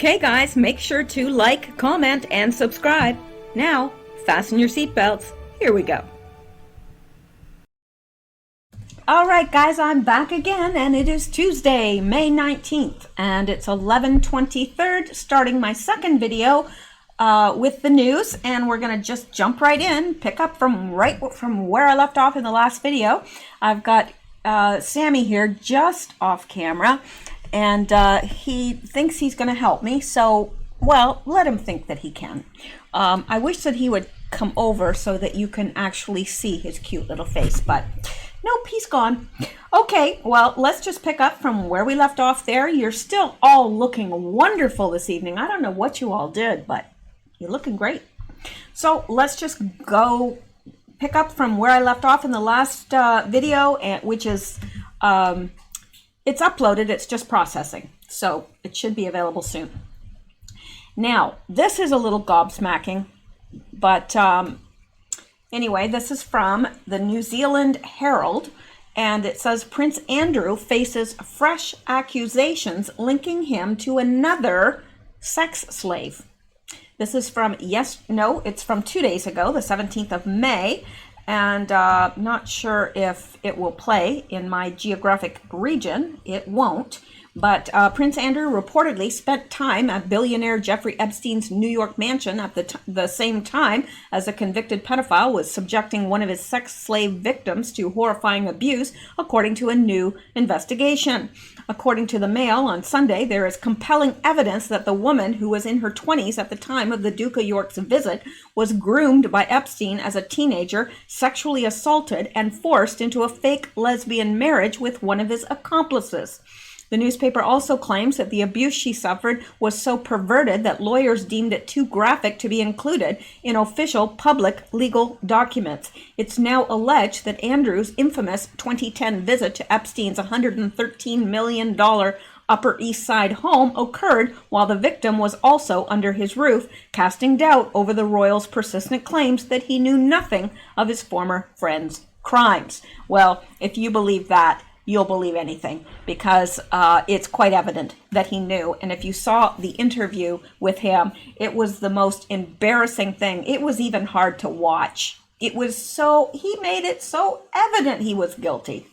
Okay, guys, make sure to like, comment, and subscribe. Now, fasten your seatbelts. Here we go. All right, guys, I'm back again, and it is Tuesday, May 19th, and it's 11/23rd, starting my second video with the news, and we're going to just jump right in, pick up from where I left off in the last video. I've got Sammy here just off camera, and he thinks he's going to help me, so, well, let him think that he can. I wish that he would come over so that you can actually see his cute little face, but nope, he's gone. Okay, well, let's just pick up from where we left off there. You're still all looking wonderful this evening. I don't know what you all did, but you're looking great. So let's just go pick up from where I left off in the last video, which is, it's uploaded, it's just processing. So it should be available soon. Now, this is a little gobsmacking, but anyway, this is from the New Zealand Herald, and it says Prince Andrew faces fresh accusations linking him to another sex slave. This is from, it's from 2 days ago, the 17th of May, and not sure if it will play in my geographic region. It won't. But Prince Andrew reportedly spent time at billionaire Jeffrey Epstein's New York mansion at the same time as a convicted pedophile was subjecting one of his sex slave victims to horrifying abuse, according to a new investigation. According to the Mail on Sunday, there is compelling evidence that the woman, who was in her 20s at the time of the Duke of York's visit, was groomed by Epstein as a teenager, sexually assaulted, and forced into a fake lesbian marriage with one of his accomplices. The newspaper also claims that the abuse she suffered was so perverted that lawyers deemed it too graphic to be included in official public legal documents. It's now alleged that Andrew's infamous 2010 visit to Epstein's $113 million Upper East Side home occurred while the victim was also under his roof, casting doubt over the royal's persistent claims that he knew nothing of his former friend's crimes. Well, if you believe that, you'll believe anything, because it's quite evident that he knew. And if you saw the interview with him, it was the most embarrassing thing. It was even hard to watch. It was he made it so evident he was guilty.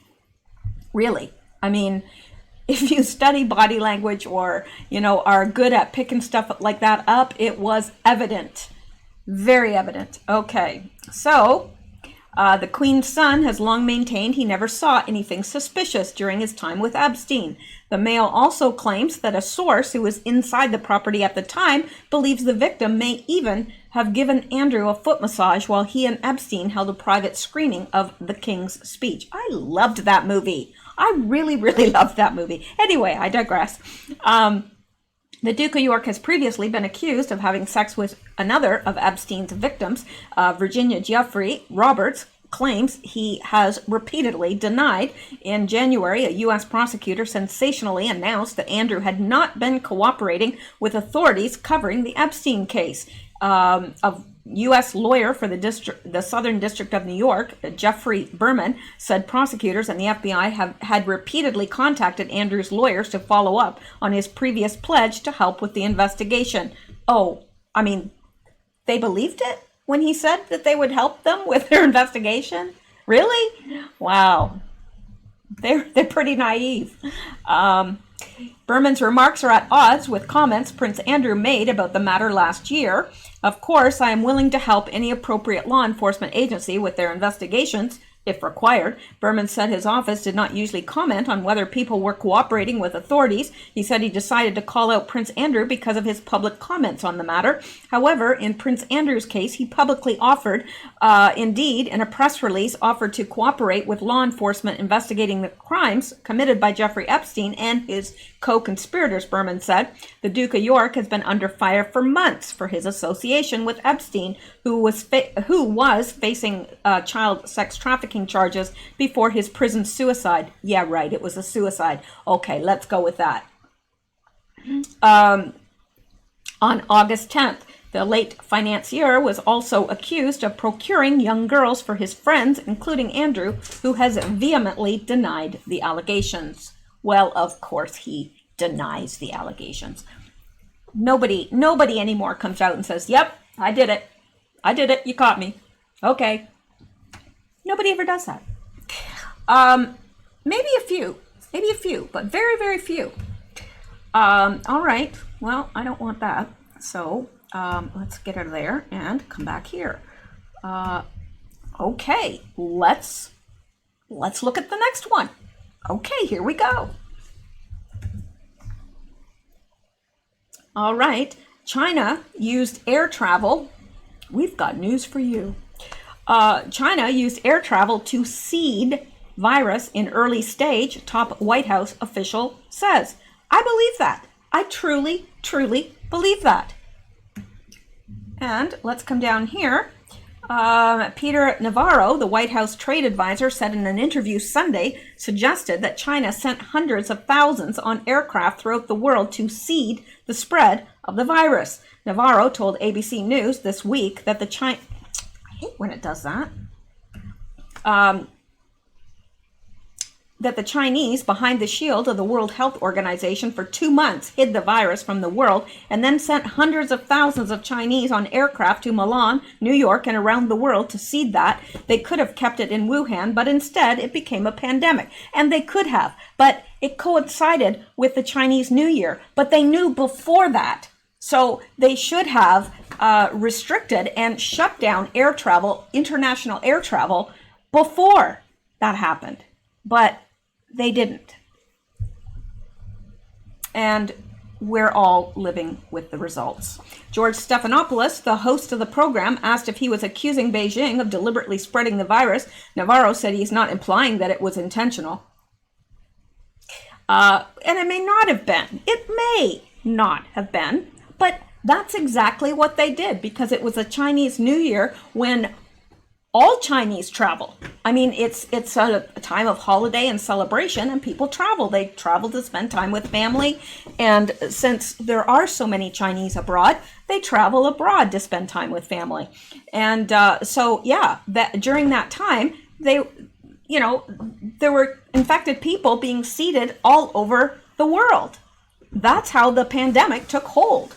Really. I mean, if you study body language or, are good at picking stuff like that up, it was evident. Very evident. Okay, so the Queen's son has long maintained he never saw anything suspicious during his time with Epstein. The Mail also claims that a source who was inside the property at the time believes the victim may even have given Andrew a foot massage while he and Epstein held a private screening of the King's Speech. I loved that movie. I really, really loved that movie. Anyway, I digress. The Duke of York has previously been accused of having sex with another of Epstein's victims. Virginia Jeffrey Roberts claims he has repeatedly denied. In January, a U.S. prosecutor sensationally announced that Andrew had not been cooperating with authorities covering the Epstein case. A U.S. lawyer for the Southern District of New York, Jeffrey Berman, said prosecutors and the FBI had repeatedly contacted Andrew's lawyers to follow up on his previous pledge to help with the investigation. Oh, I mean, they believed it when he said that they would help them with their investigation? Really? Wow. They're pretty naive. Berman's remarks are at odds with comments Prince Andrew made about the matter last year. Of course, I am willing to help any appropriate law enforcement agency with their investigations, if required. Berman said his office did not usually comment on whether people were cooperating with authorities. He said he decided to call out Prince Andrew because of his public comments on the matter. However, in Prince Andrew's case, he publicly offered, indeed, in a press release, offered to cooperate with law enforcement investigating the crimes committed by Jeffrey Epstein and his co-conspirators, Berman said. The Duke of York has been under fire for months for his association with Epstein, who was facing child sex trafficking charges before his prison suicide. Yeah, right, it was a suicide. Okay, let's go with that. On August 10th, the late financier was also accused of procuring young girls for his friends, including Andrew, who has vehemently denied the allegations. Well, of course, he denies the allegations. Nobody anymore comes out and says, yep, I did it. I did it. You caught me. Okay. Nobody ever does that. Maybe a few, but very, very few. All right. Well, I don't want that. So let's get out of there and come back here. Okay, let's look at the next one. Okay, here we go. All right, China used air travel. We've got news for you. China used air travel to seed virus in early stage, top White House official says. I believe that. I truly, truly believe that. And let's come down here. Peter Navarro, the White House trade advisor, said in an interview Sunday, suggested that China sent hundreds of thousands on aircraft throughout the world to seed the spread of the virus. Navarro told ABC News this week that I hate when it does that. That the Chinese, behind the shield of the World Health Organization for 2 months, hid the virus from the world and then sent hundreds of thousands of Chinese on aircraft to Milan, New York, and around the world to seed that. They could have kept it in Wuhan, but instead it became a pandemic. And they could have, but it coincided with the Chinese New Year. But they knew before that. So they should have restricted and shut down air travel, international air travel, before that happened. But they didn't. And we're all living with the results. George Stephanopoulos, the host of the program, asked if he was accusing Beijing of deliberately spreading the virus. Navarro said he's not implying that it was intentional. And it may not have been. It may not have been. But that's exactly what they did, because it was a Chinese New Year when all Chinese travel. I mean, it's a time of holiday and celebration, and people travel. They travel to spend time with family. And since there are so many Chinese abroad, they travel abroad to spend time with family. And so, yeah, that during that time, there were infected people being seeded all over the world. That's how the pandemic took hold.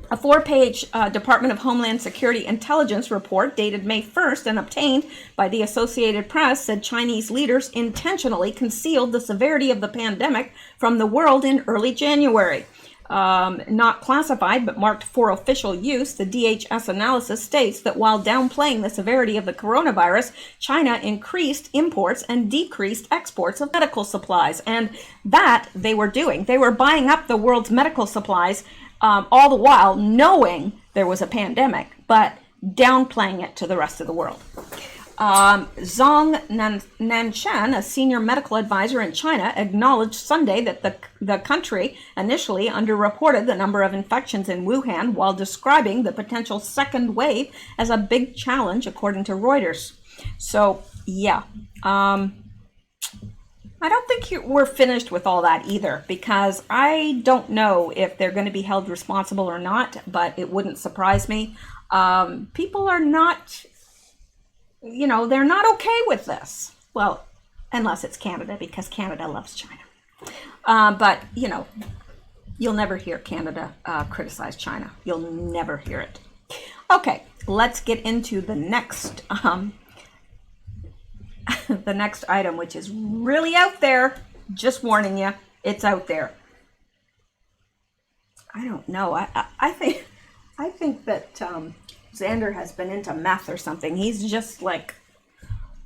A 4-page Department of Homeland Security intelligence report dated May 1st and obtained by the Associated Press said Chinese leaders intentionally concealed the severity of the pandemic from the world in early January. Not classified but marked for official use, the DHS analysis states that while downplaying the severity of the coronavirus, China increased imports and decreased exports of medical supplies. And that they were doing. They were buying up the world's medical supplies all the while knowing there was a pandemic, but downplaying it to the rest of the world. Zhong Nanshan, a senior medical advisor in China, acknowledged Sunday that the country initially underreported the number of infections in Wuhan while describing the potential second wave as a big challenge, according to Reuters. So, yeah. I don't think we're finished with all that either, because I don't know if they're going to be held responsible or not, but it wouldn't surprise me. People are not, they're not okay with this. Well, unless it's Canada, because Canada loves China. But, you'll never hear Canada criticize China. You'll never hear it. Okay, let's get into the next the next item, which is really out there. Just warning you, it's out there. I don't know. I think that Xander has been into meth or something. He's just like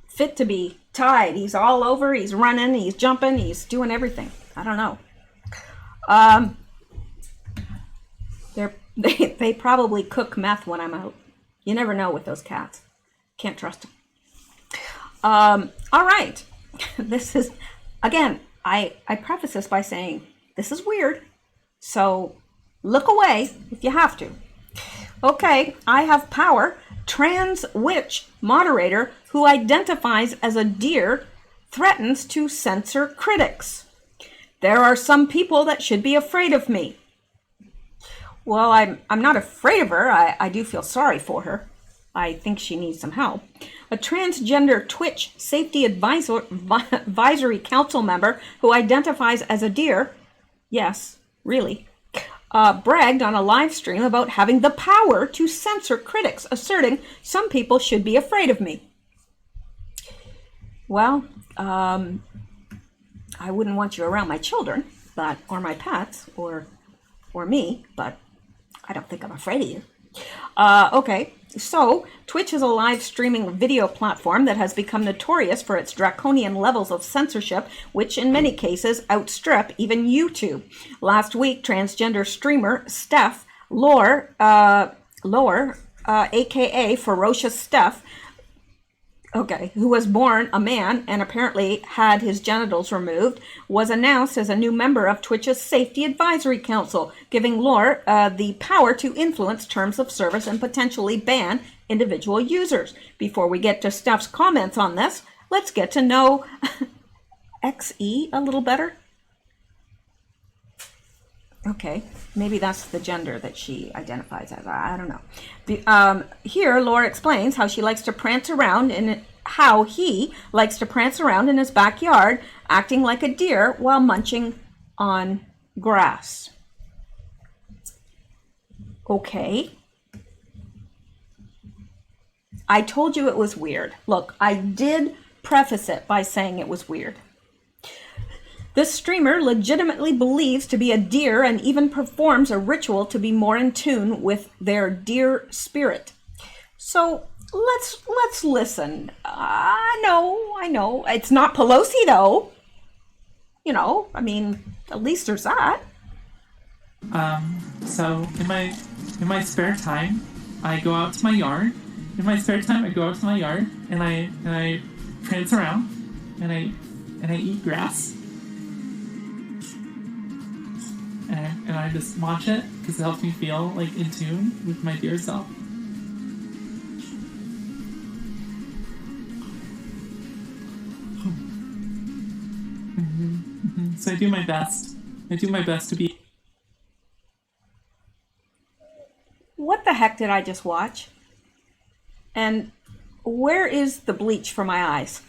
fit to be tied. He's all over. He's running. He's jumping. He's doing everything. I don't know. They probably cook meth when I'm out. You never know with those cats. Can't trust them. All right. This is, again, I preface this by saying this is weird. So look away if you have to. Okay, I have power. Trans witch moderator who identifies as a deer threatens to censor critics. There are some people that should be afraid of me. Well, I'm not afraid of her. I do feel sorry for her. I think she needs some help. A transgender Twitch safety advisory council member who identifies as a deer yes, really, bragged on a live stream about having the power to censor critics, asserting some people should be afraid of me. Well, I wouldn't want you around my children, but or my pets, or me, but I don't think I'm afraid of you. Okay, so Twitch is a live streaming video platform that has become notorious for its draconian levels of censorship, which in many cases outstrip even YouTube. Last week, transgender streamer Steph Lore, aka Ferocious Steph, who was born a man and apparently had his genitals removed, was announced as a new member of Twitch's Safety Advisory Council, giving Lore the power to influence terms of service and potentially ban individual users. Before we get to Steph's comments on this, let's get to know XE a little better. Okay, maybe that's the gender that she identifies as. I don't know. Here, Laura explains how she likes to prance around in how he likes to prance around in his backyard, acting like a deer while munching on grass. Okay. I told you it was weird. Look, I did preface it by saying it was weird. This streamer legitimately believes to be a deer and even performs a ritual to be more in tune with their deer spirit. So let's listen. I know. It's not Pelosi though. You know, I mean, at least there's that. So in my spare time, I go out to my yard. In my spare time, I go out to my yard and I prance around and I eat grass. And I just watch it because it helps me feel like in tune with my dear self. So I do my best. I do my best to be. What the heck did I just watch? And where is the bleach for my eyes?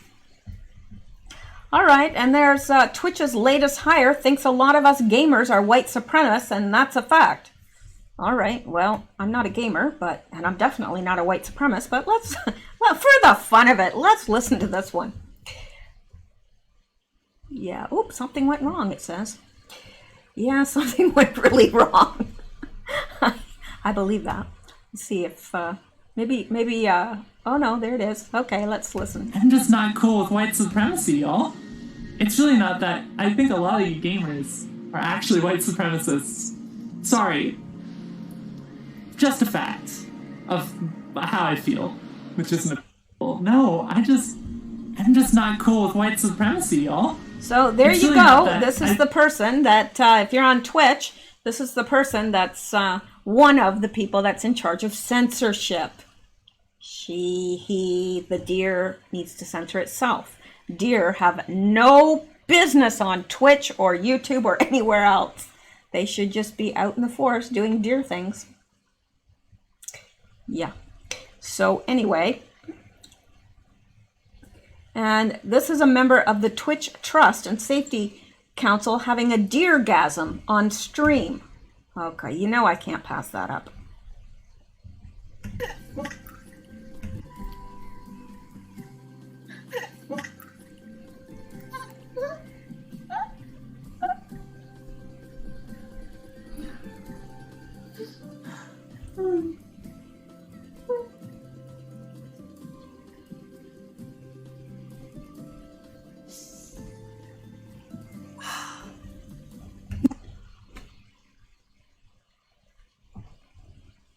All right, and there's Twitch's latest hire thinks a lot of us gamers are white supremacists, and that's a fact. All right, well, I'm not a gamer, and I'm definitely not a white supremacist, but well, for the fun of it, let's listen to this one. Yeah, oops, something went wrong, it says. Yeah, something went really wrong. I believe that. Let's see if, maybe, oh no, there it is. Okay, let's listen. I'm just not cool with white supremacy, y'all. It's really not that. I think a lot of you gamers are actually white supremacists. Sorry. Just a fact of how I feel, which isn't a... No, I'm just not cool with white supremacy, y'all. So there you go. This is the person that, if you're on Twitch, this is the person that's one of the people that's in charge of censorship. The deer needs to censor itself. Deer have no business on Twitch or YouTube or anywhere else. They should just be out in the forest doing deer things. Yeah. So anyway, and this is a member of the Twitch Trust and Safety Council having a deergasm on stream. Okay, you know I can't pass that up.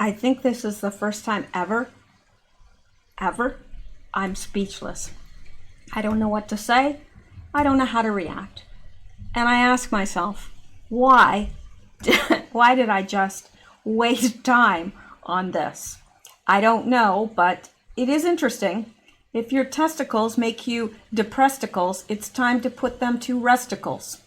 I think this is the first time ever, I'm speechless. I don't know what to say. I don't know how to react. And I ask myself, why did I just waste time on this? I don't know, but it is interesting. If your testicles make you depressticles, it's time to put them to resticles.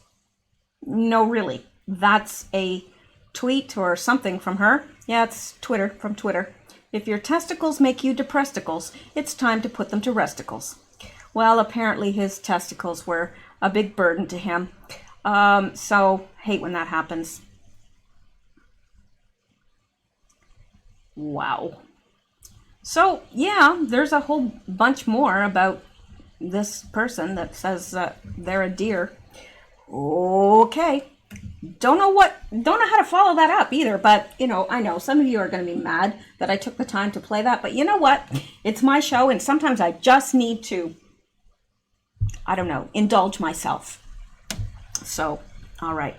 No, really. That's a tweet or something from her. Yeah, it's Twitter, from Twitter. If your testicles make you depressticles, it's time to put them to resticles. Well, apparently his testicles were a big burden to him. So hate when that happens. Wow. So yeah, there's a whole bunch more about this person that says they're a deer. Okay. Don't know how to follow that up either, but I know some of you are going to be mad that I took the time to play that, but you know what? It's my show, and sometimes I just need to, I don't know, indulge myself. So, all right.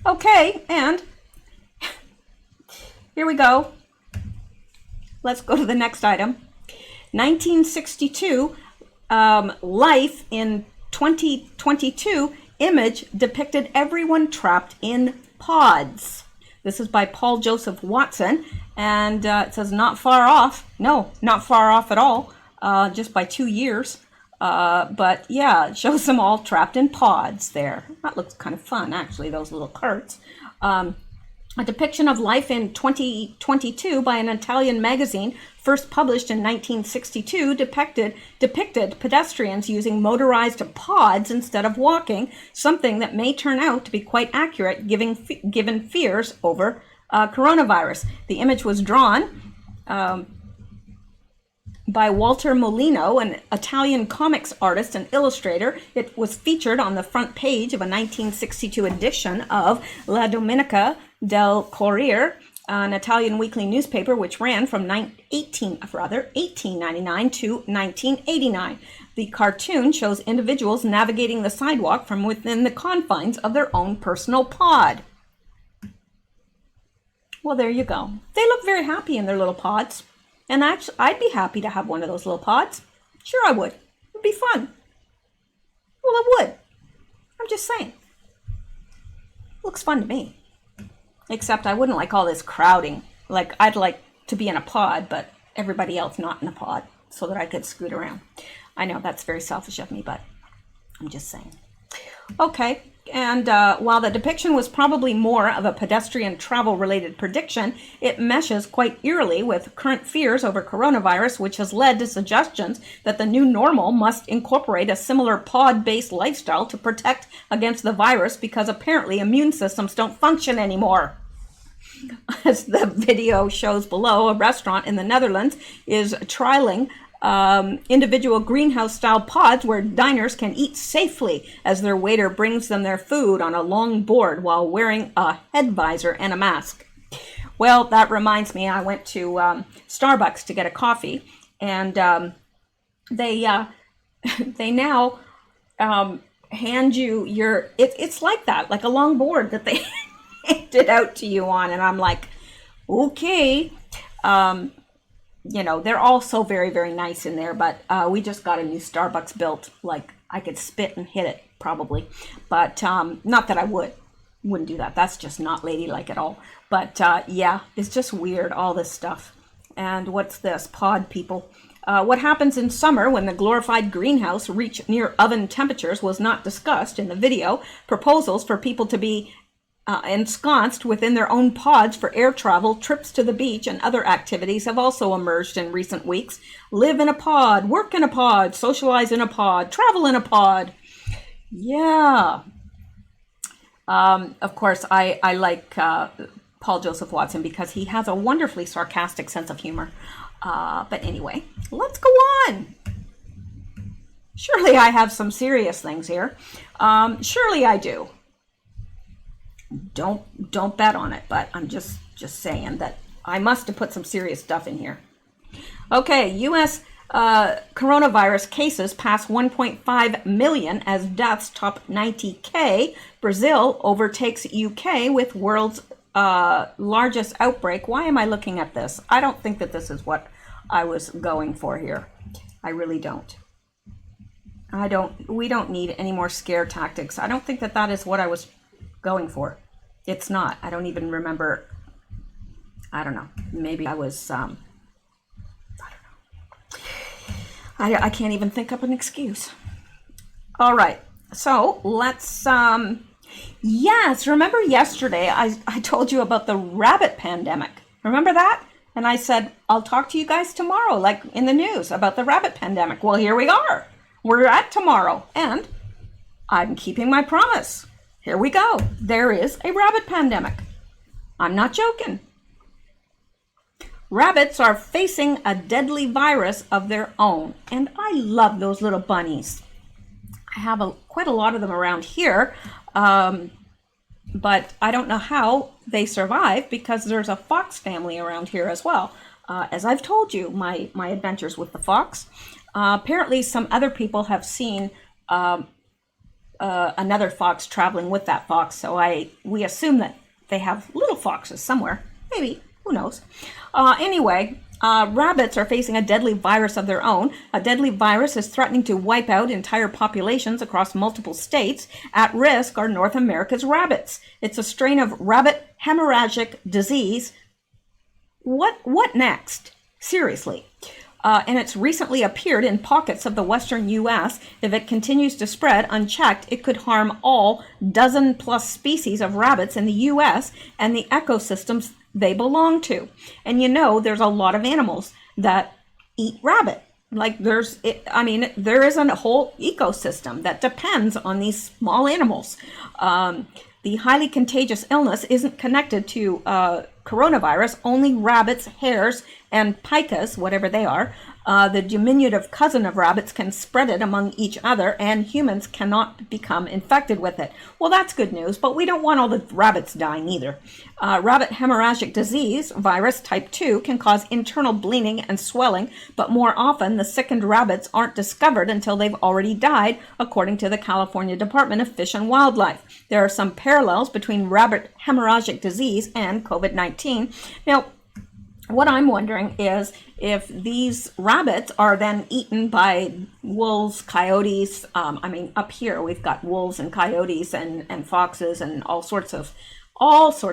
Okay, and here we go. Let's go to the next item. 1962, Life in 2022 image depicted everyone trapped in pods. This is by Paul Joseph Watson, and it says not far off. No, not far off at all, just by 2 years. But yeah, it shows them all trapped in pods there. That looks kind of fun, actually, those little carts. A depiction of life in 2022 by an Italian magazine, first published in 1962, depicted pedestrians using motorized pods instead of walking, something that may turn out to be quite accurate given fears over coronavirus. The image was drawn by Walter Molino, an Italian comics artist and illustrator. It was featured on the front page of a 1962 edition of La Domenica del Corriere, an Italian weekly newspaper which ran from 1899 to 1989. The cartoon shows individuals navigating the sidewalk from within the confines of their own personal pod. Well, there you go. They look very happy in their little pods. And actually, I'd be happy to have one of those little pods. Sure, I would. It'd be fun. Well, it would. I'm just saying. Looks fun to me. Except I wouldn't like all this crowding. Like, I'd like to be in a pod, but everybody else not in a pod, so that I could scoot around. I know that's very selfish of me, but I'm just saying. Okay, and while the depiction was probably more of a pedestrian travel-related prediction, it meshes quite eerily with current fears over coronavirus, which has led to suggestions that the new normal must incorporate a similar pod-based lifestyle to protect against the virus, because apparently immune systems don't function anymore. As the video shows below, a restaurant in the Netherlands is trialing individual greenhouse-style pods where diners can eat safely as their waiter brings them their food on a long board while wearing a head visor and a mask. Well, that reminds me, I went to Starbucks to get a coffee, and they now hand you your, it's like that, like a long board that they handed out to you on, and I'm like, okay. They're all so very, very nice in there, but we just got a new Starbucks built. Like, I could spit and hit it, probably. But not that I wouldn't do that. That's just not ladylike at all. But yeah, it's just weird, all this stuff. And what's this? Pod people. What happens in summer when the glorified greenhouse reach near oven temperatures was not discussed in the video. Proposals for people to be ensconced within their own pods for air travel, trips to the beach, and other activities have also emerged in recent weeks. Live in a pod, work in a pod, socialize in a pod, travel in a pod. Yeah. Of course, I like Paul Joseph Watson because he has a wonderfully sarcastic sense of humor. But anyway, let's go on. Surely I have some serious things here. Surely I do. Don't bet on it, but I'm just saying that I must have put some serious stuff in here. Okay, U.S. Coronavirus cases pass 1.5 million as deaths top 90K. Brazil overtakes UK with world's largest outbreak. Why am I looking at this? I don't think that this is what I was going for here. I really don't. We don't need any more scare tactics. I don't think that that is what I was going for. It's not. I don't even remember. I don't know. Maybe I was, I don't know. I can't even think up an excuse. All right. So let's, yes, remember yesterday I told you about the rabbit pandemic. Remember that? And I said, I'll talk to you guys tomorrow, like in the news about the rabbit pandemic. Well, here we are. We're at tomorrow. And I'm keeping my promise. Here we go. There is a rabbit pandemic. I'm not joking. Rabbits are facing a deadly virus of their own, and I love those little bunnies. I have quite a lot of them around here, but I don't know how they survive because there's a fox family around here as well. As I've told you, my adventures with the fox. Apparently, some other people have seen another fox traveling with that fox, so we assume that they have little foxes somewhere. Maybe, who knows? Anyway, rabbits are facing a deadly virus of their own. A deadly virus is threatening to wipe out entire populations across multiple states. At risk are North America's rabbits. It's a strain of rabbit hemorrhagic disease. What next? Seriously. And it's recently appeared in pockets of the western U.S. If it continues to spread unchecked, it could harm all dozen-plus species of rabbits in the U.S. and the ecosystems they belong to. And you know, there's a lot of animals that eat rabbit. Like there isn't a whole ecosystem that depends on these small animals. The highly contagious illness isn't connected to coronavirus. Only rabbits, hares, and pikas, whatever they are, the diminutive cousin of rabbits, can spread it among each other, and humans cannot become infected with it. Well, that's good news, but we don't want all the rabbits dying either. Rabbit hemorrhagic disease, virus type 2, can cause internal bleeding and swelling, but more often the sickened rabbits aren't discovered until they've already died, according to the California Department of Fish and Wildlife. There are some parallels between rabbit hemorrhagic disease and COVID-19. Now, what I'm wondering is if these rabbits are then eaten by wolves, coyotes. Up here we've got wolves and coyotes and foxes and all sorts of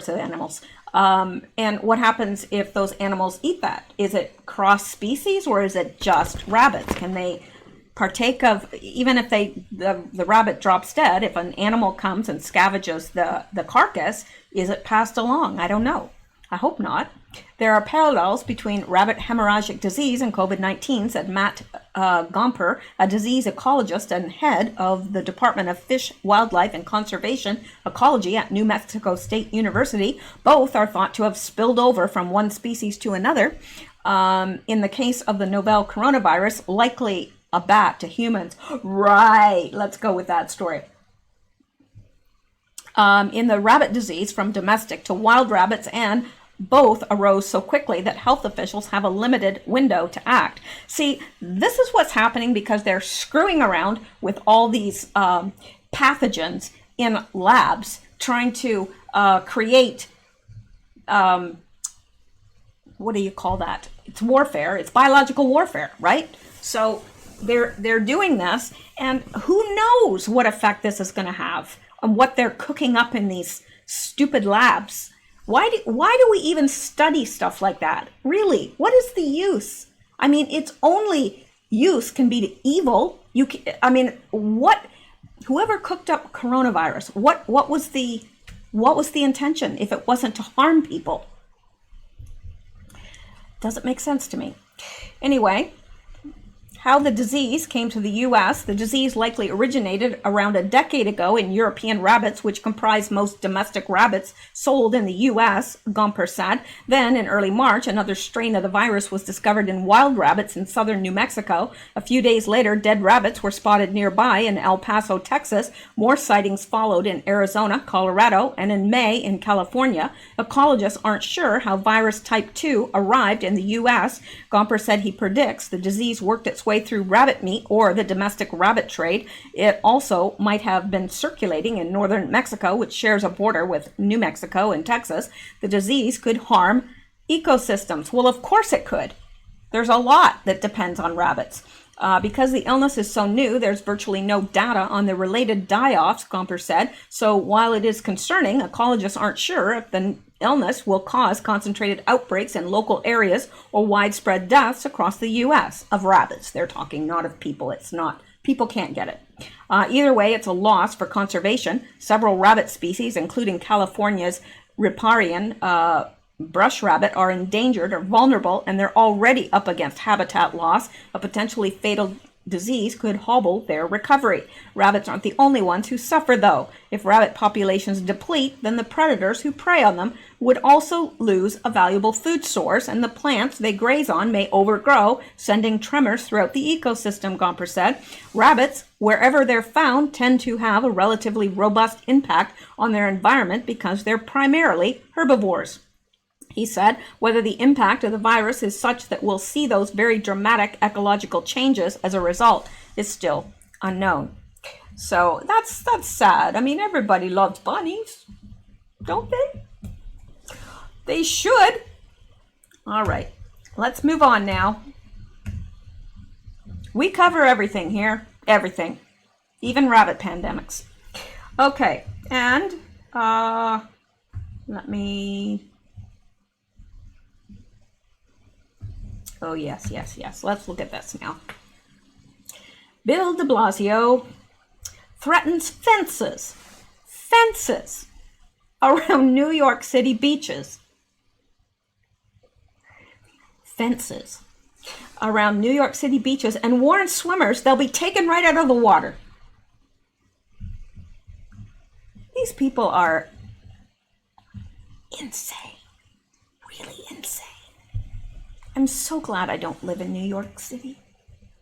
animals. And what happens if those animals eat that? Is it cross species or is it just rabbits? Can they partake of, even if the rabbit drops dead, if an animal comes and scavenges the carcass, is it passed along? I don't know. I hope not. There are parallels between rabbit hemorrhagic disease and COVID-19, said Matt McCumber, a disease ecologist and head of the Department of Fish, Wildlife, and Conservation Ecology at New Mexico State University. Both are thought to have spilled over from one species to another. In the case of the novel coronavirus, likely a bat to humans. Right, let's go with that story. In the rabbit disease, from domestic to wild rabbits, and both arose so quickly that health officials have a limited window to act. See, this is what's happening because they're screwing around with all these pathogens in labs, trying to create, what do you call that? It's warfare. It's biological warfare, right? So they're doing this, and who knows what effect this is going to have on what they're cooking up in these stupid labs. Why do we even study stuff like that? Really, what is the use? I mean, its only use can be to evil. Whoever cooked up coronavirus, what was the intention if it wasn't to harm people? Doesn't make sense to me. Anyway, how the disease came to the U.S. The disease likely originated around a decade ago in European rabbits, which comprise most domestic rabbits sold in the U.S., McCumber said. Then, in early March, another strain of the virus was discovered in wild rabbits in southern New Mexico. A few days later, dead rabbits were spotted nearby in El Paso, Texas. More sightings followed in Arizona, Colorado, and in May in California. Ecologists aren't sure how virus type 2 arrived in the U.S. McCumber said he predicts the disease worked its way through rabbit meat or the domestic rabbit trade. It also might have been circulating in northern Mexico, which shares a border with New Mexico and Texas. The disease could harm ecosystems. Well, of course it could. There's a lot that depends on rabbits. Because the illness is so new, there's virtually no data on the related die-offs, McCumber said. So while it is concerning, ecologists aren't sure if the illness will cause concentrated outbreaks in local areas or widespread deaths across the U.S. of rabbits. They're talking, not of people. People can't get it. Either way, it's a loss for conservation. Several rabbit species, including California's riparian brush rabbit, are endangered or vulnerable, and they're already up against habitat loss, a potentially fatal disease could hobble their recovery. Rabbits aren't the only ones who suffer, though. If rabbit populations deplete, then the predators who prey on them would also lose a valuable food source, and the plants they graze on may overgrow, sending tremors throughout the ecosystem, Gomper said. Rabbits, wherever they're found, tend to have a relatively robust impact on their environment because they're primarily herbivores. He said, whether the impact of the virus is such that we'll see those very dramatic ecological changes as a result is still unknown. So that's sad. I mean, everybody loves bunnies, don't they? They should. All right, let's move on now. We cover everything here, everything, even rabbit pandemics. Okay, and let me... Oh, yes. Let's look at this now. Bill de Blasio threatens fences around New York City beaches. Fences around New York City beaches, and warns swimmers they'll be taken right out of the water. These people are insane, really insane. I'm so glad I don't live in New York City,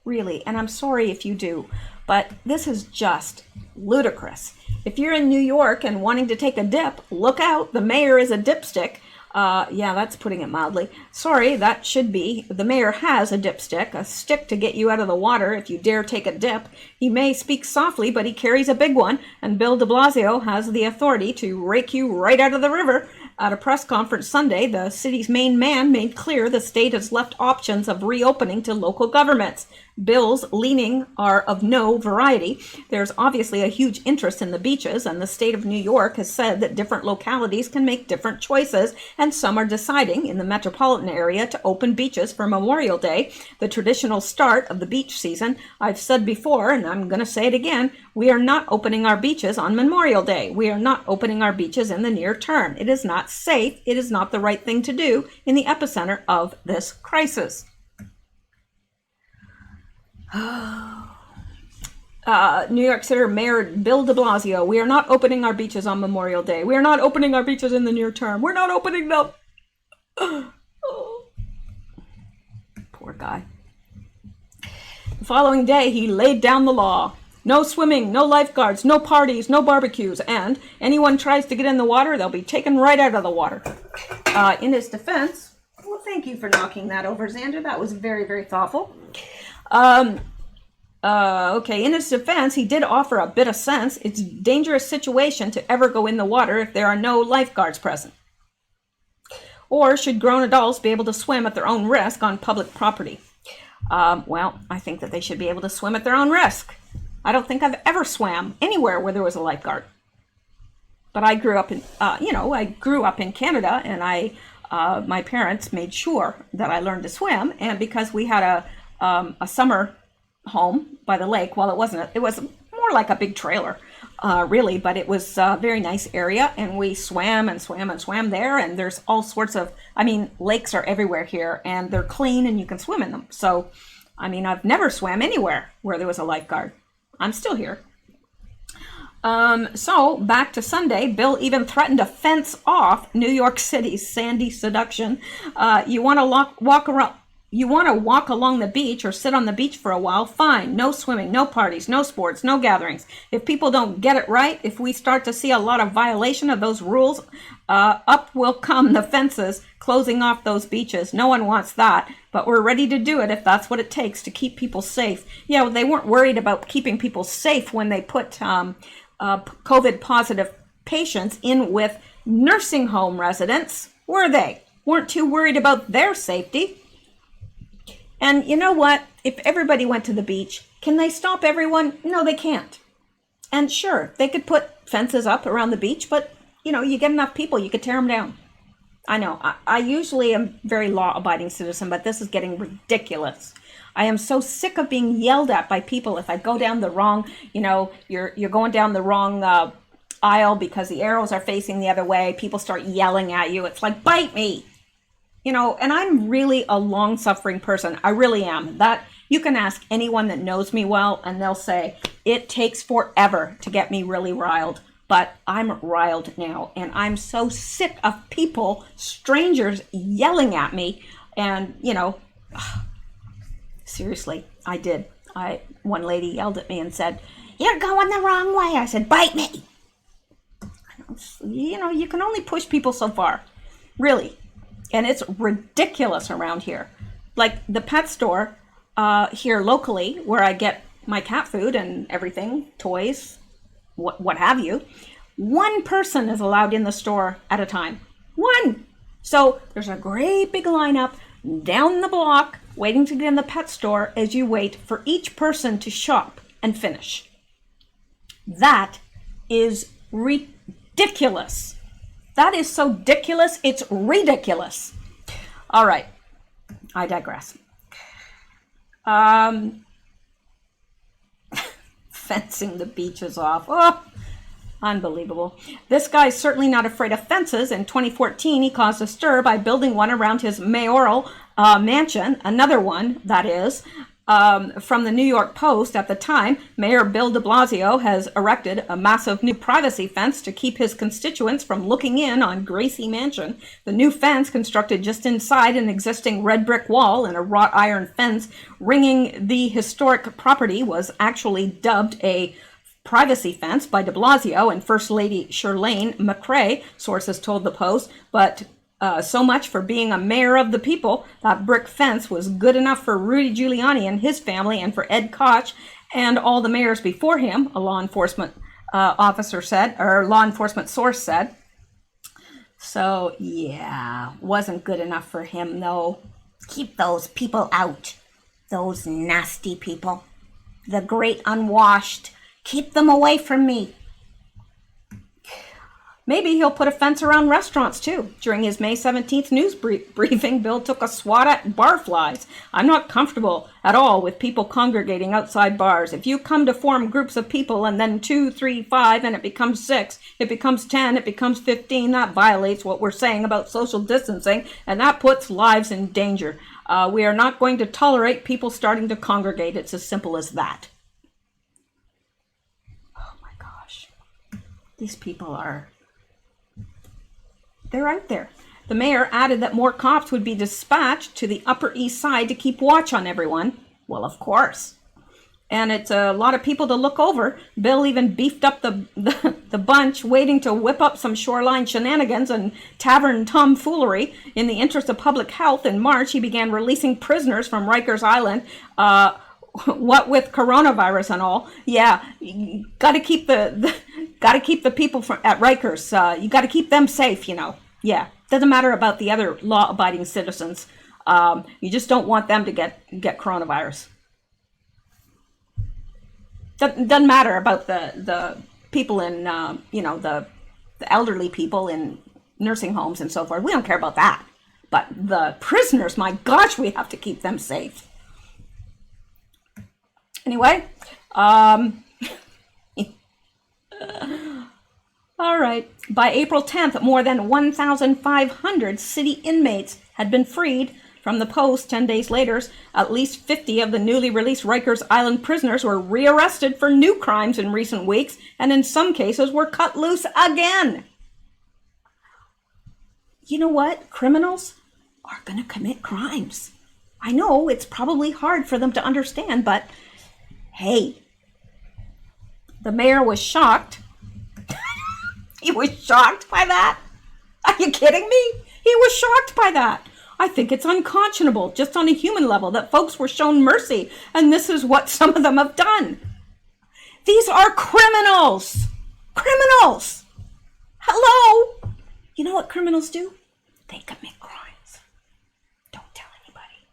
really, and I'm sorry if you do, but this is just ludicrous. If you're in New York and wanting to take a dip, look out, the mayor is a dipstick. Yeah, that's putting it mildly. Sorry, that should be. The mayor has a dipstick, a stick to get you out of the water if you dare take a dip. He may speak softly, but he carries a big one, and Bill de Blasio has the authority to rake you right out of the river. At a press conference Sunday, the city's main man made clear the state has left options of reopening to local governments. Bill's leaning are of no variety. There's obviously a huge interest in the beaches, and the state of New York has said that different localities can make different choices, and some are deciding in the metropolitan area to open beaches for Memorial Day, the traditional start of the beach season. I've said before, and I'm going to say it again, we are not opening our beaches on Memorial Day. We are not opening our beaches in the near term. It is not safe. It is not the right thing to do in the epicenter of this crisis. New York City Mayor Bill de Blasio, we are not opening our beaches on Memorial Day. We are not opening our beaches in the near term. We're not opening them. Oh. Poor guy. The following day, he laid down the law. No swimming, no lifeguards, no parties, no barbecues, and anyone tries to get in the water, they'll be taken right out of the water. In his defense, well, thank you for knocking that over, Xander. That was very, very thoughtful. Okay, in his defense, he did offer a bit of sense. It's a dangerous situation to ever go in the water if there are no lifeguards present. Or should grown adults be able to swim at their own risk on public property? Well, I think that they should be able to swim at their own risk. I don't think I've ever swam anywhere where there was a lifeguard. But I grew up in, I grew up in Canada, and my parents made sure that I learned to swim. And because we had a summer home by the lake, well, it was more like a big trailer, really, but it was a very nice area, and we swam and swam and swam there. And there's all sorts of, lakes are everywhere here, and they're clean, and you can swim in them. So, I've never swam anywhere where there was a lifeguard. I'm still here. So back to Sunday, Bill even threatened to fence off New York City's sandy seduction. You want to walk along the beach or sit on the beach for a while? Fine. No swimming, no parties, no sports, no gatherings. If people don't get it right, if we start to see a lot of violation of those rules, up will come the fences closing off those beaches. No one wants that, but we're ready to do it if that's what it takes to keep people safe. Yeah, they weren't worried about keeping people safe when they put COVID positive patients in with nursing home residents, were they? Weren't too worried about their safety. And you know what? If everybody went to the beach, can they stop everyone? No, they can't. And sure, they could put fences up around the beach, but you get enough people, you could tear them down. I know, I usually am a very law-abiding citizen, but this is getting ridiculous. I am so sick of being yelled at by people if I go down the wrong, you're going down the wrong aisle because the arrows are facing the other way. People start yelling at you. It's like, bite me. And I'm really a long-suffering person. I really am. That, You can ask anyone that knows me well, and they'll say, it takes forever to get me really riled. But I'm riled now, and I'm so sick of people, strangers, yelling at me. And, you know, seriously, I did. One lady yelled at me and said, "You're going the wrong way." I said, "Bite me." You know, you can only push people so far, really. And it's ridiculous around here. Like the pet store here locally, where I get my cat food and everything, toys, what have you, one person is allowed in the store at a time. One. So there's a great big lineup down the block waiting to get in the pet store as you wait for each person to shop and finish. That is ridiculous. That is so ridiculous, it's ridiculous. All right, I digress. Fencing the beaches off. Oh, unbelievable. This guy's certainly not afraid of fences. In 2014, he caused a stir by building one around his mayoral mansion, another one, that is. From the New York Post at the time, Mayor Bill de Blasio has erected a massive new privacy fence to keep his constituents from looking in on Gracie Mansion. The new fence, constructed just inside an existing red brick wall and a wrought iron fence ringing the historic property, was actually dubbed a privacy fence by de Blasio and First Lady Shirlane McCray, sources told the Post. But so much for being a mayor of the people. That brick fence was good enough for Rudy Giuliani and his family, and for Ed Koch and all the mayors before him, a law enforcement officer said, or law enforcement source said. So yeah, wasn't good enough for him though. Keep those people out. Those nasty people. The great unwashed. Keep them away from me. Maybe he'll put a fence around restaurants too. During his May 17th news briefing, Bill took a swat at barflies. "I'm not comfortable at all with people congregating outside bars. If you come to form groups of people and then 2, 3, 5, and it becomes 6, it becomes 10, it becomes 15, that violates what we're saying about social distancing, and that puts lives in danger. We are not going to tolerate people starting to congregate. It's as simple as that." Oh my gosh. These people are... they're out there. The mayor added that more cops would be dispatched to the Upper East Side to keep watch on everyone. Well, of course. And it's a lot of people to look over. Bill even beefed up the bunch, waiting to whip up some shoreline shenanigans and tavern tomfoolery. In the interest of public health, in March, he began releasing prisoners from Rikers Island. What with coronavirus and all. Yeah, you got to keep the people at Rikers. You got to keep them safe, you know. Yeah, doesn't matter about the other law-abiding citizens. You just don't want them to get coronavirus. Doesn't matter about the people in the elderly people in nursing homes and so forth. We don't care about that. But the prisoners, my gosh, we have to keep them safe. Anyway, all right. By April 10th, more than 1,500 city inmates had been freed. From the Post, 10 days later, at least 50 of the newly released Rikers Island prisoners were rearrested for new crimes in recent weeks, and in some cases were cut loose again. You know what? Criminals are going to commit crimes. I know it's probably hard for them to understand, but hey, the mayor was shocked. He was shocked by that? Are you kidding me? He was shocked by that. I think it's unconscionable, just on a human level, that folks were shown mercy, and this is what some of them have done. These are criminals. Criminals. Hello. You know what criminals do? They commit crimes. Don't tell anybody.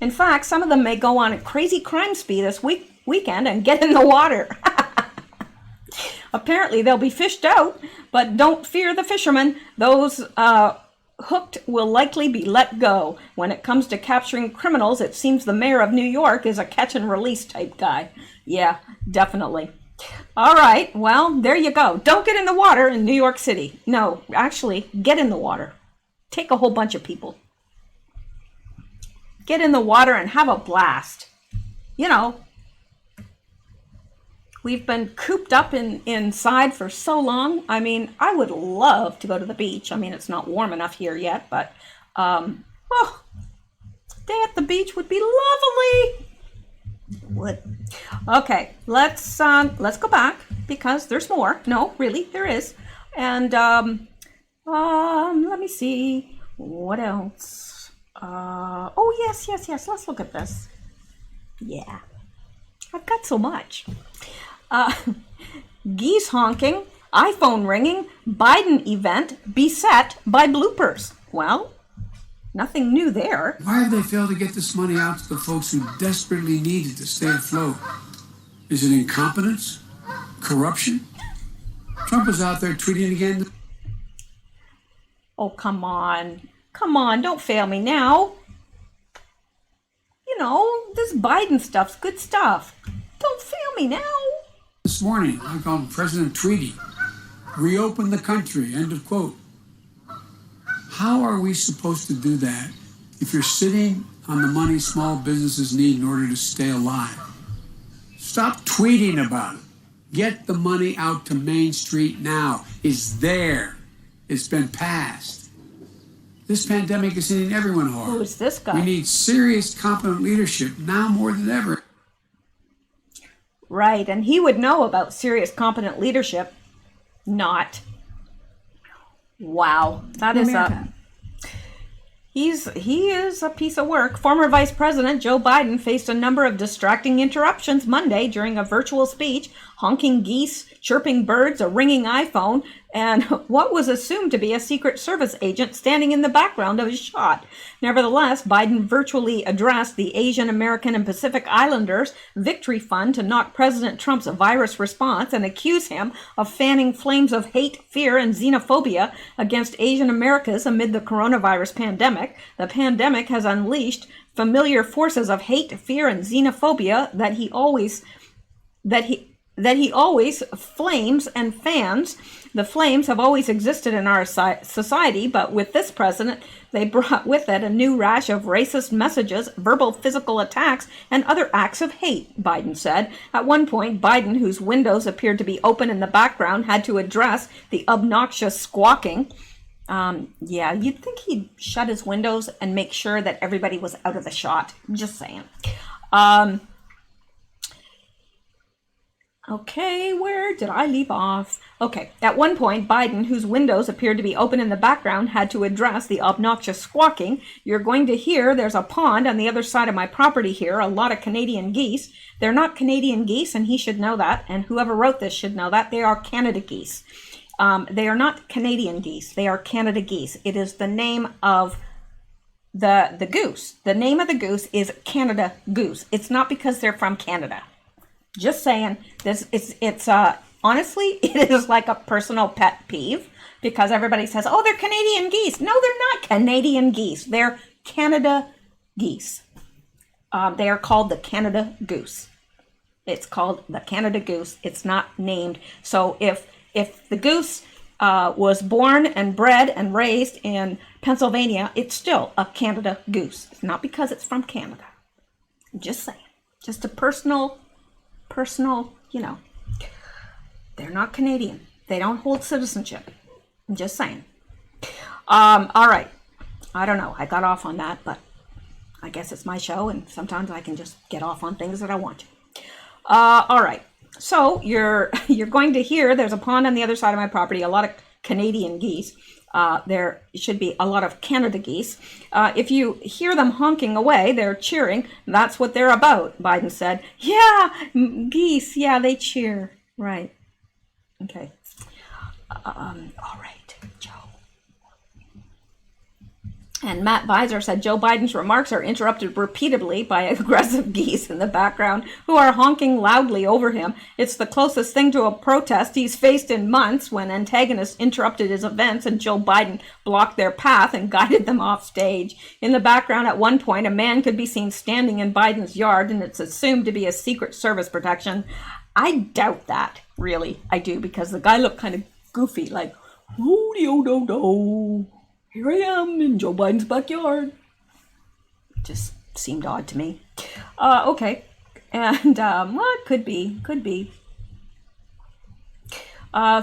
In fact, some of them may go on a crazy crime spree this weekend and get in the water. Apparently, they'll be fished out, but don't fear the fishermen. Those hooked will likely be let go. When it comes to capturing criminals, it seems the mayor of New York is a catch and release type guy. Yeah, definitely. All right, well, there you go. Don't get in the water in New York City. No, actually, get in the water. Take a whole bunch of people. get in the water and have a blast. You know, we've been cooped up inside for so long. I mean, I would love to go to the beach. I mean, it's not warm enough here yet, but day at the beach would be lovely. Would. Okay, let's go back because there's more. No, really, there is. And let me see what else. Oh yes. Let's look at this. Yeah, I've got so much. Geese honking, iPhone ringing, Biden event beset by bloopers. Well, nothing new there. Why have they failed to get this money out to the folks who desperately need it to stay afloat? Is it incompetence? Corruption? Trump is out there tweeting again. Oh, come on, don't fail me now. You know, this Biden stuff's good stuff. Don't fail me now. This morning, I called President Tweety. Reopen the country, end of quote. How are we supposed to do that if you're sitting on the money small businesses need in order to stay alive? Stop tweeting about it. Get the money out to Main Street now. It's there. It's been passed. This pandemic is hitting everyone hard. Who is this guy? We need serious, competent leadership now more than ever. Right, and he would know about serious, competent leadership. Not. Wow, that is a... He is a piece of work. Former Vice President Joe Biden faced a number of distracting interruptions Monday during a virtual speech, honking geese, chirping birds, a ringing iPhone, and what was assumed to be a Secret Service agent standing in the background of his shot. Nevertheless, Biden virtually addressed the Asian American and Pacific Islanders Victory Fund to knock President Trump's virus response and accuse him of fanning flames of hate, fear, and xenophobia against Asian Americans amid the coronavirus pandemic. The pandemic has unleashed familiar forces of hate, fear, and xenophobia that he always flames and fans. The flames have always existed in our society, but with this president, they brought with it a new rash of racist messages, verbal, physical attacks, and other acts of hate, Biden said. At one point, Biden, whose windows appeared to be open in the background, had to address the obnoxious squawking. Yeah, you'd think he'd shut his windows and make sure that everybody was out of the shot. Just saying. Okay, where did I leave off? Okay, at one point, Biden, whose windows appeared to be open in the background, had to address the obnoxious squawking. You're going to hear there's a pond on the other side of my property here, a lot of Canadian geese. They're not Canadian geese, and he should know that, and whoever wrote this should know that. They are Canada geese. They are not Canadian geese. They are Canada geese. It is the name of the goose. The name of the goose is Canada goose. It's not because they're from Canada. Just saying, it's honestly, it is like a personal pet peeve because everybody says, oh, they're Canadian geese. No, they're not Canadian geese. They're Canada geese. They are called the Canada goose. It's called the Canada goose. It's not named. So if the goose was born and bred and raised in Pennsylvania, it's still a Canada goose. It's not because it's from Canada. Just saying. Just a personal, you know, they're not Canadian. They don't hold citizenship. I'm just saying. All right. I don't know. I got off on that, but I guess it's my show, and sometimes I can just get off on things that I want to. All right. So you're going to hear there's a pond on the other side of my property, a lot of Canadian geese. There should be a lot of Canada geese. If you hear them honking away, they're cheering. That's what they're about, Biden said. Yeah, geese. Yeah, they cheer. Right. Okay. All right, Joe. And Matt Visor said Joe Biden's remarks are interrupted repeatedly by aggressive geese in the background who are honking loudly over him. It's the closest thing to a protest he's faced in months when antagonists interrupted his events and Joe Biden blocked their path and guided them off stage. In the background at one point, a man could be seen standing in Biden's yard, and it's assumed to be a Secret Service protection. I doubt that, really. I do, because the guy looked kind of goofy, like, oh, here I am in Joe Biden's backyard. Just seemed odd to me. Okay. And, well, it could be.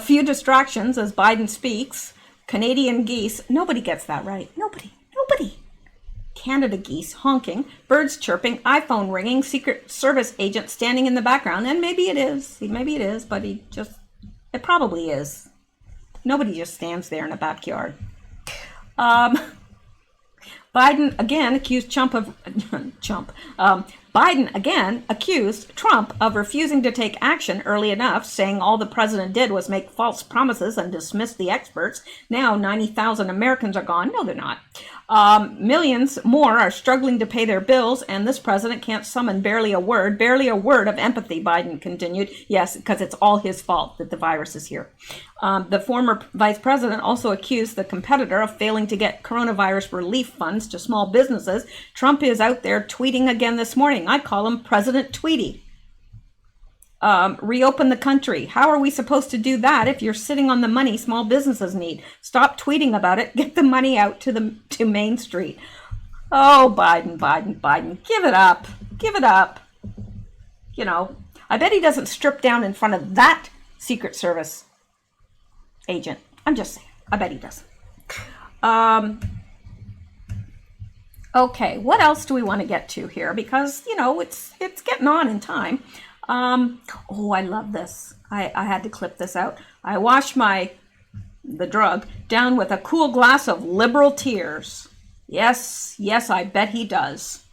Few distractions as Biden speaks. Canadian geese. Nobody gets that right. Nobody. Canada geese honking, birds chirping, iPhone ringing, Secret Service agent standing in the background. And maybe it is, but it probably is. Nobody just stands there in a backyard. Biden again accused Biden again accused Trump of refusing to take action early enough, saying all the president did was make false promises and dismiss the experts. Now 90,000 Americans are gone. No, they're not. Millions more are struggling to pay their bills, and this president can't summon barely a word of empathy, Biden continued. Yes, because it's all his fault that the virus is here. The former vice president also accused the competitor of failing to get coronavirus relief funds to small businesses. Trump is out there tweeting again this morning. I call him President Tweety. Reopen the country. How are we supposed to do that if you're sitting on the money small businesses need? Stop tweeting about it. Get the money out to Main Street. Oh, Biden. Give it up. You know, I bet he doesn't strip down in front of that Secret Service agent. I'm just saying. I bet he doesn't. Okay, what else do we want to get to here? Because, you know, it's getting on in time. Oh, I love this. I had to clip this out. I wash the drug down with a cool glass of liberal tears. Yes, I bet he does.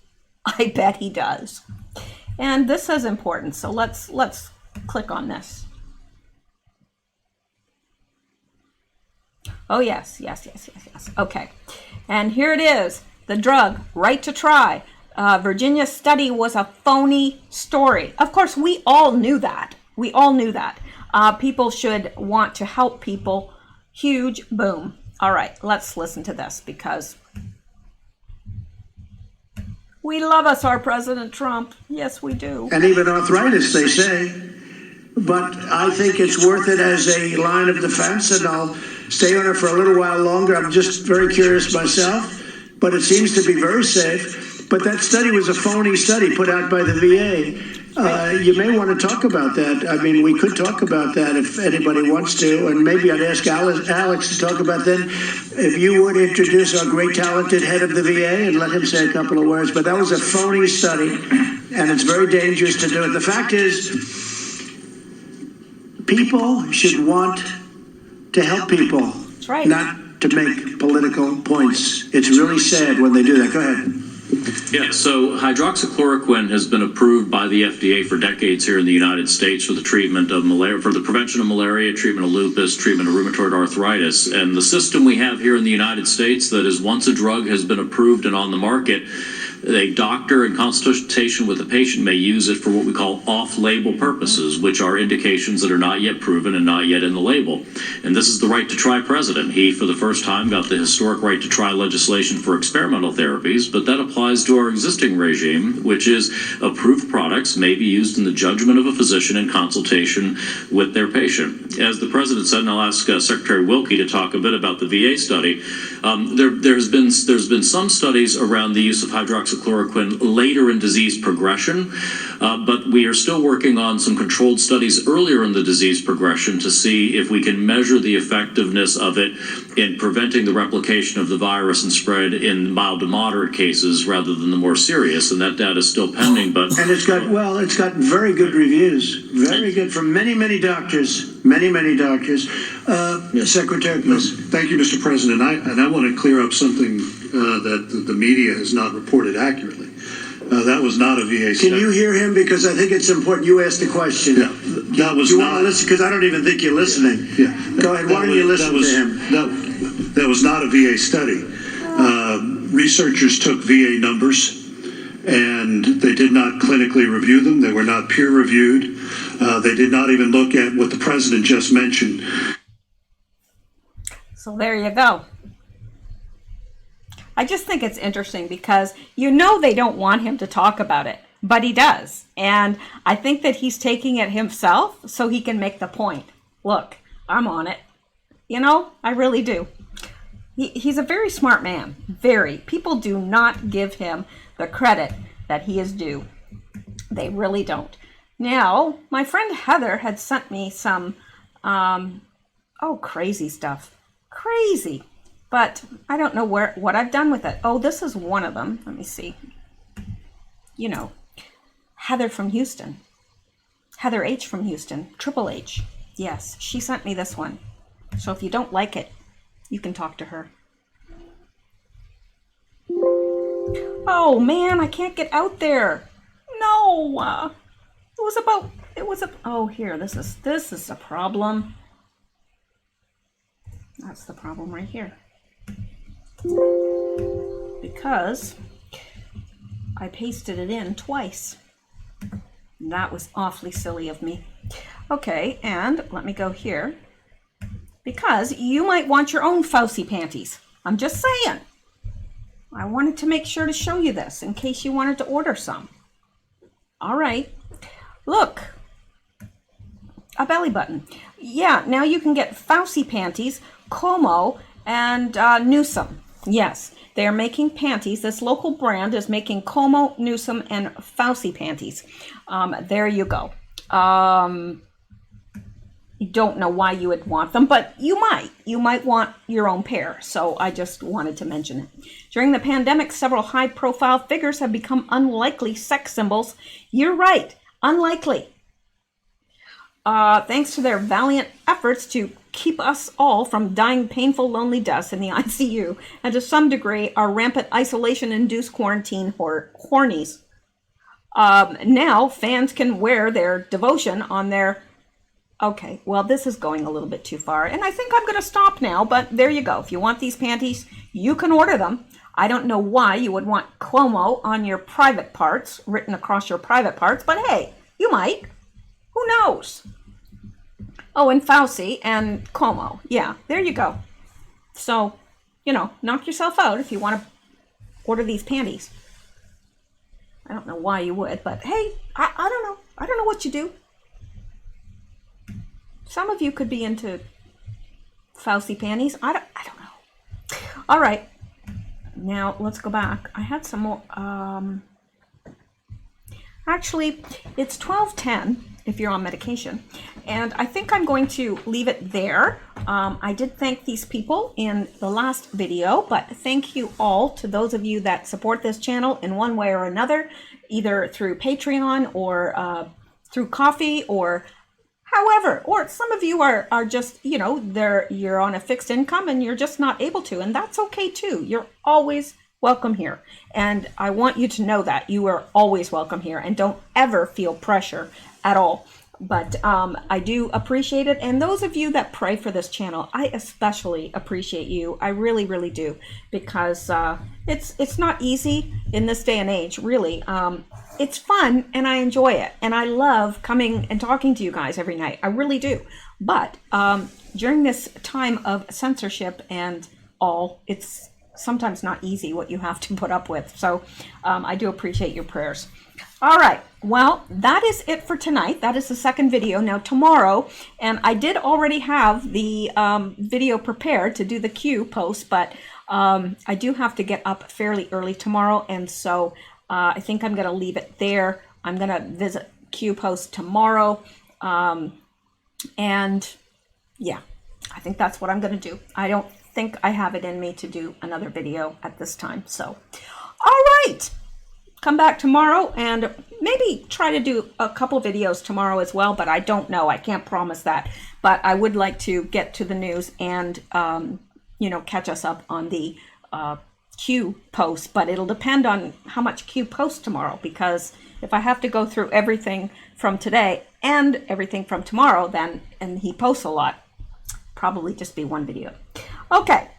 And this is important, so let's click on this. Oh, yes. Okay, and here it is. The drug, right to try. Virginia study was a phony story. Of course, we all knew that. People should want to help people. Huge boom. All right, let's listen to this because we love us, our President Trump. Yes, we do. And even arthritis, they say. But I think it's worth it as a line of defense, and I'll stay on it for a little while longer. I'm just very curious myself, but it seems to be very safe. But that study was a phony study put out by the VA. You may want to talk about that. I mean, we could talk about that if anybody wants to, and maybe I'd ask Alex to talk about that. If you would introduce our great talented head of the VA and let him say a couple of words. But that was a phony study, and it's very dangerous to do it. The fact is, people should want to help people, That's right. not to make political points. It's really sad when they do that. Go ahead. Yeah, so hydroxychloroquine has been approved by the FDA for decades here in the United States for the treatment of malaria, for the prevention of malaria, treatment of lupus, treatment of rheumatoid arthritis. And the system we have here in the United States that is once a drug has been approved and on the market, a doctor in consultation with the patient may use it for what we call off-label purposes, which are indications that are not yet proven and not yet in the label. And this is the right to try president. He, for the first time, got the historic right to try legislation for experimental therapies, but that applies to our existing regime, which is approved products may be used in the judgment of a physician in consultation with their patient. As the president said, and I'll ask Secretary Wilkie to talk a bit about the VA study, there's been some studies around the use of hydroxychloroquine later in disease progression, but we are still working on some controlled studies earlier in the disease progression to see if we can measure the effectiveness of it in preventing the replication of the virus and spread in mild to moderate cases rather than the more serious, and that data is still pending. But and it's got very good reviews, very good from many doctors, many doctors. Secretary, please. Thank you, Mr. President. I want to clear up something that the media has not reported accurately. That was not a VA study. Can you hear him? Because I think it's important you ask the question. Yeah, that was you not. Want to listen? Because I don't even think you're listening. Yeah. Go ahead. Why don't you listen to him? That was not a VA study. Researchers took VA numbers, and they did not clinically review them. They were not peer reviewed. They did not even look at what the president just mentioned. So there you go. I just think it's interesting because you know they don't want him to talk about it, but he does. And I think that he's taking it himself so he can make the point. Look, I'm on it. You know, I really do. He's a very smart man. Very. People do not give him the credit that he is due. They really don't. Now, my friend Heather had sent me some, crazy stuff. Crazy. But I don't know what I've done with it. Oh, this is one of them. Let me see. You know, Heather from Houston. Heather H from Houston. Triple H. Yes, she sent me this one. So if you don't like it, you can talk to her. Oh man, I can't get out there. No. Here, this is a problem. That's the problem right here. Because I pasted it in twice. That was awfully silly of me. Okay, and let me go here. Because you might want your own Fauci panties. I'm just saying. I wanted to make sure to show you this in case you wanted to order some. All right. Look. A belly button. Yeah, now you can get Fauci panties, Como, and Newsom. Yes, they are making panties. This local brand is making Como, Newsom, and Fauci panties. There you go. You don't know why you would want them, but you might. You might want your own pair. So I just wanted to mention it. During the pandemic, several high-profile figures have become unlikely sex symbols. You're right. Unlikely. Thanks to their valiant efforts to keep us all from dying painful, lonely deaths in the ICU, and to some degree, our rampant isolation-induced quarantine hornies. Now, fans can wear their devotion on their... Okay, well, this is going a little bit too far, and I think I'm going to stop now, but there you go. If you want these panties, you can order them. I don't know why you would want Cuomo on your private parts, written across your private parts, but hey, you might. Who knows? Oh, and Fauci and Cuomo. Yeah, there you go. So, knock yourself out if you want to order these panties. I don't know why you would, but hey, I don't know. I don't know what you do. Some of you could be into Fauci panties. I don't know. All right. Now, let's go back. I had some more. Actually, it's 12:10 if you're on medication. And I think I'm going to leave it there. I did thank these people in the last video, but thank you all to those of you that support this channel in one way or another, either through Patreon or through coffee or however, or some of you are just, you're on a fixed income and you're just not able to, and that's okay too. You're always welcome here. And I want you to know that you are always welcome here and don't ever feel pressure at all. But I do appreciate it. And those of you that pray for this channel, I especially appreciate you. I really, really do, because it's not easy in this day and age, really. It's fun and I enjoy it. And I love coming and talking to you guys every night. I really do. But during this time of censorship and all, it's sometimes not easy what you have to put up with. So I do appreciate your prayers. All right. Well, that is it for tonight. That is the second video. Now tomorrow, and I did already have the video prepared to do the Q post, but I do have to get up fairly early tomorrow. And so I think I'm going to leave it there. I'm going to visit Q post tomorrow. And yeah, I think that's what I'm going to do. I don't think I have it in me to do another video at this time. So, all right. Come back tomorrow and maybe try to do a couple videos tomorrow as well, but I don't know. I can't promise that. But I would like to get to the news and, catch us up on the Q post. But it'll depend on how much Q posts tomorrow, because if I have to go through everything from today and everything from tomorrow, and he posts a lot, probably just be one video. Okay.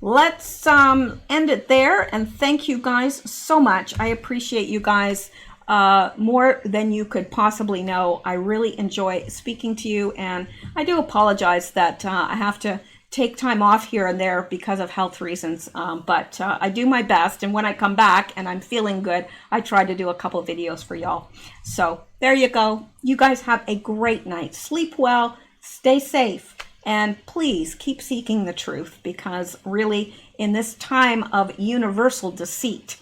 Let's end it there, and thank you guys so much. I appreciate you guys more than you could possibly know. I really enjoy speaking to you, and I do apologize that I have to take time off here and there because of health reasons, but I do my best, and when I come back and I'm feeling good, I try to do a couple videos for y'all. So there you go. You guys have a great night. Sleep well, stay safe. And please keep seeking the truth, because really in this time of universal deceit,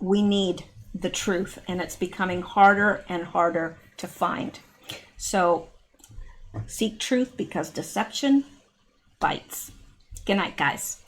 we need the truth, and it's becoming harder and harder to find. So seek truth, because deception bites. Good night, guys.